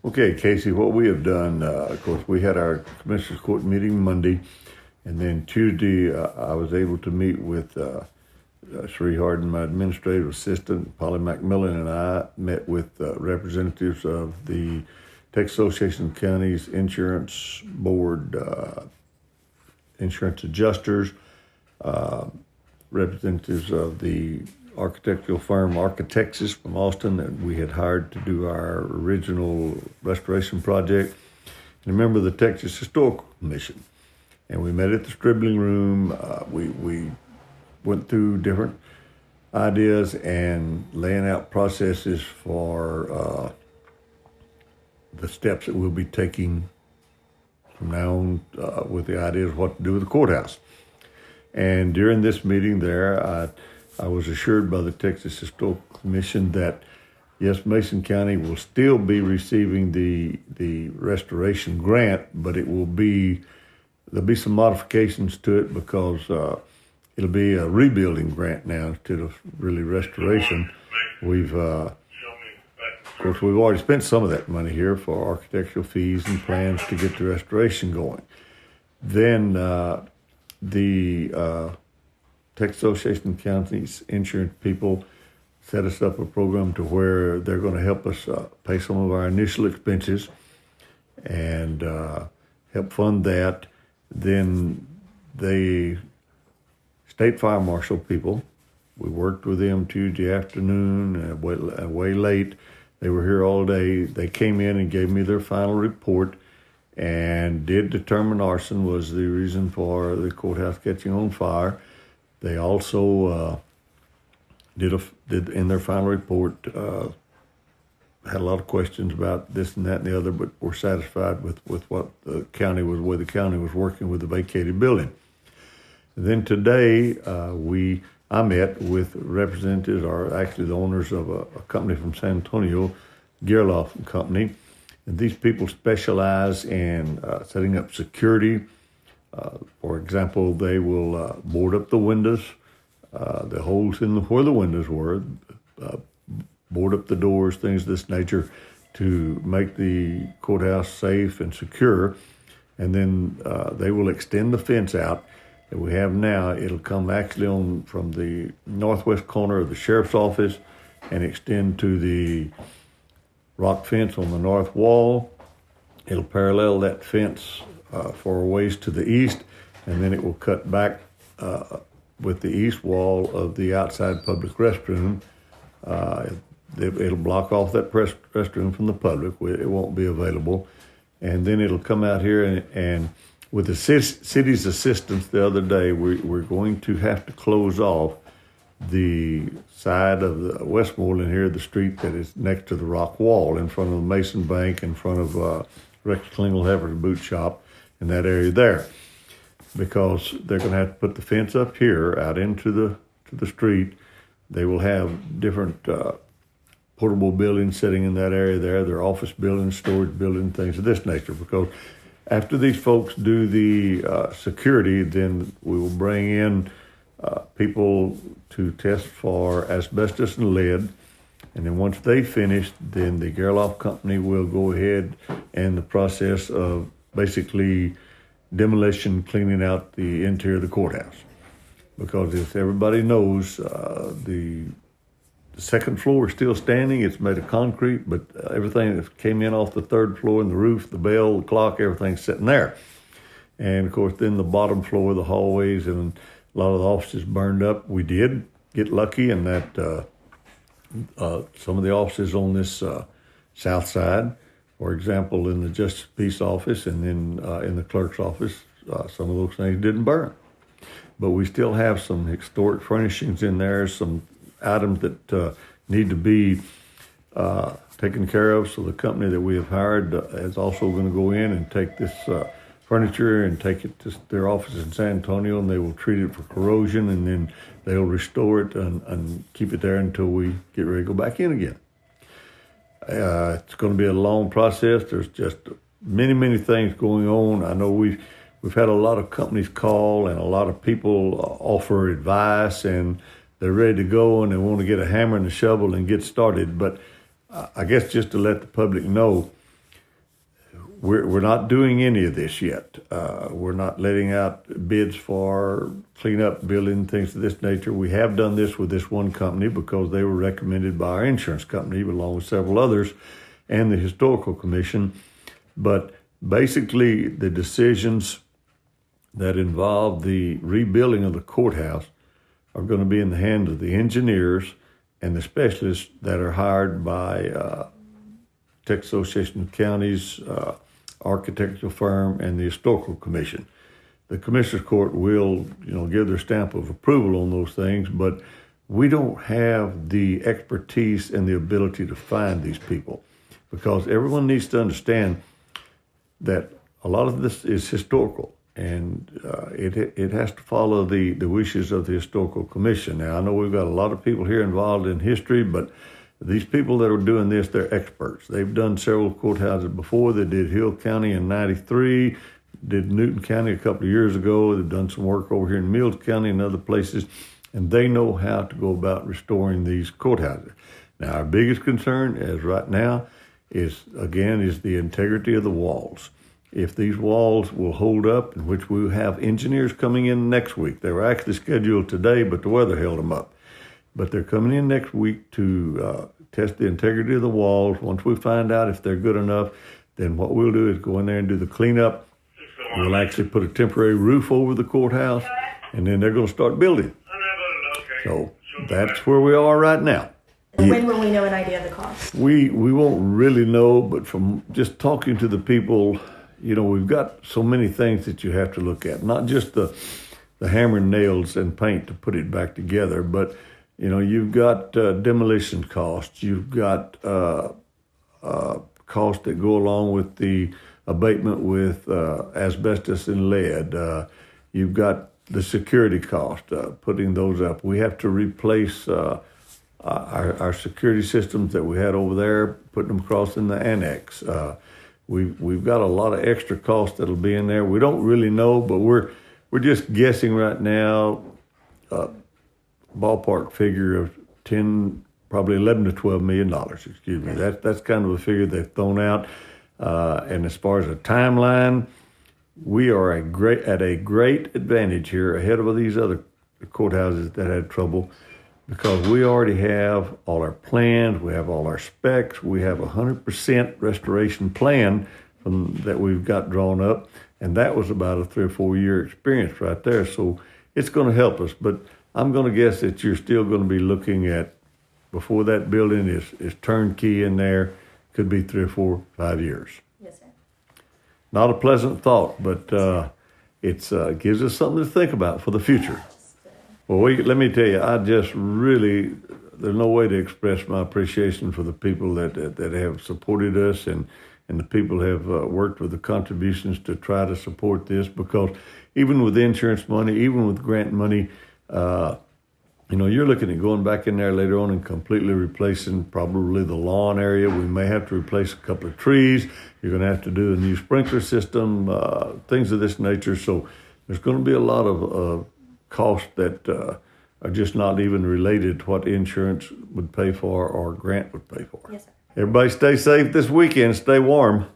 Okay, Casey, what we have done, of course, we had our Commissioners Court meeting Monday, and then Tuesday I was able to meet with Sri Harden, my administrative assistant. Polly McMillan and I met with representatives of the Texas Association of Counties Insurance Board, insurance adjusters, representatives of the architectural firm Architects from Austin that we had hired to do our original restoration project, and a member of the Texas Historical Commission. And we met at the Stribling Room. We went through different ideas and laying out processes for the steps that we'll be taking from now on with the ideas of what to do with the courthouse. And during this meeting there, I was assured by the Texas Historical Commission that, yes, Mason County will still be receiving the restoration grant, but there'll be some modifications to it because it'll be a rebuilding grant now instead of really restoration. Of course, we've already spent some of that money here for architectural fees and plans to get the restoration going. Then the Texas Association of Counties insurance people set us up a program to where they're going to help us pay some of our initial expenses and help fund that. Then the state fire marshal people, we worked with them Tuesday afternoon, way late. They were here all day. They came in and gave me their final report and did determine arson was the reason for the courthouse catching on fire. They also did in their final report, had a lot of questions about this and that and the other, but were satisfied with what the county was working with the vacated building. And then today, I met with representatives, or actually the owners of a company from San Antonio, Gerloff Company. And these people specialize in setting up security. For example, they will board up the windows, the holes where the windows were, board up the doors, things of this nature to make the courthouse safe and secure. And then they will extend the fence out that we have now. It'll come actually on from the northwest corner of the sheriff's office and extend to the rock fence on the north wall. It'll parallel that fence for a ways to the east, and then it will cut back with the east wall of the outside public restroom. It'll block off that restroom from the public. It won't be available. And then it'll come out here and with the city's assistance the other day, we're going to have to close off the side of the Westmoreland here, the street that is next to the rock wall in front of the Mason Bank, in front of Rex Klingelheffer's boot shop, in that area there, because they're going to have to put the fence up here out into the street. They will have different portable buildings sitting in that area there. Their office buildings, storage buildings, things of this nature. Because after these folks do the security, then we will bring in people to test for asbestos and lead. And then once they finish, then the Gerloff Company will go ahead and the process of basically demolition, cleaning out the interior of the courthouse. Because if everybody knows, the second floor is still standing. It's made of concrete, but everything that came in off the third floor and the roof, the bell, the clock, everything's sitting there. And of course, then the bottom floor, the hallways, and a lot of the offices burned up. We did get lucky in that some of the offices on this south side, for example, in the Justice Peace office and then in the clerk's office, some of those things didn't burn. But we still have some historic furnishings in there, some items that need to be taken care of. So the company that we have hired is also going to go in and take this furniture and take it to their office in San Antonio, and they will treat it for corrosion, and then they'll restore it and keep it there until we get ready to go back in again. It's going to be a long process. There's just many things going on. I know we've had a lot of companies call and a lot of people offer advice, and they're ready to go and they want to get a hammer and a shovel and get started. But I guess just to let the public know, we're not doing any of this yet. We're not letting out bids for cleanup, building, things of this nature. We have done this with this one company because they were recommended by our insurance company, along with several others, and the Historical Commission. But basically, the decisions that involve the rebuilding of the courthouse are going to be in the hands of the engineers and the specialists that are hired by Texas Association of Counties, architectural firm, and the Historical Commission. The Commissioners Court will, give their stamp of approval on those things, but we don't have the expertise and the ability to find these people, because everyone needs to understand that a lot of this is historical, and it has to follow the wishes of the Historical Commission. Now, I know we've got a lot of people here involved in history, but these people that are doing this, they're experts. They've done several courthouses before. They did Hill County in '93, did Newton County a couple of years ago. They've done some work over here in Mills County and other places, and they know how to go about restoring these courthouses. Now, our biggest concern as right now is the integrity of the walls. If these walls will hold up, in which we will have engineers coming in next week. They were actually scheduled today, but the weather held them up. But they're coming in next week to test the integrity of the walls. Once we find out if they're good enough, then what we'll do is go in there and do the cleanup. We'll actually put a temporary roof over the courthouse, and then they're going to start building. So that's where we are right now. When will we know an idea of the cost? We won't really know, but from just talking to the people, we've got so many things that you have to look at. Not just the hammer and nails and paint to put it back together, but you've got demolition costs. You've got costs that go along with the abatement with asbestos and lead. You've got the security cost, putting those up. We have to replace our security systems that we had over there, putting them across in the annex. We've got a lot of extra costs that'll be in there. We don't really know, but we're just guessing right now. Ballpark figure of probably $11 to $12 million. Excuse me. That's kind of a figure they've thrown out. And as far as a timeline, we are at a great advantage here ahead of these other courthouses that had trouble, because we already have all our plans, we have all our specs, we have 100% restoration plan that we've got drawn up, and that was about a 3 or 4 year experience right there. So it's going to help us, but I'm going to guess that you're still going to be looking at, before that building is turnkey in there, could be 3 or 4, 5 years. Yes, sir. Not a pleasant thought, but it gives us something to think about for the future. Well, let me tell you, I just really, there's no way to express my appreciation for the people that have supported us, and the people have worked with the contributions to try to support this, because even with insurance money, even with grant money, you're looking at going back in there later on and completely replacing probably the lawn area. We may have to replace a couple of trees. You're going to have to do a new sprinkler system, things of this nature. So there's going to be a lot of costs that are just not even related to what insurance would pay for or grant would pay for. Yes, sir. Everybody stay safe this weekend. Stay warm.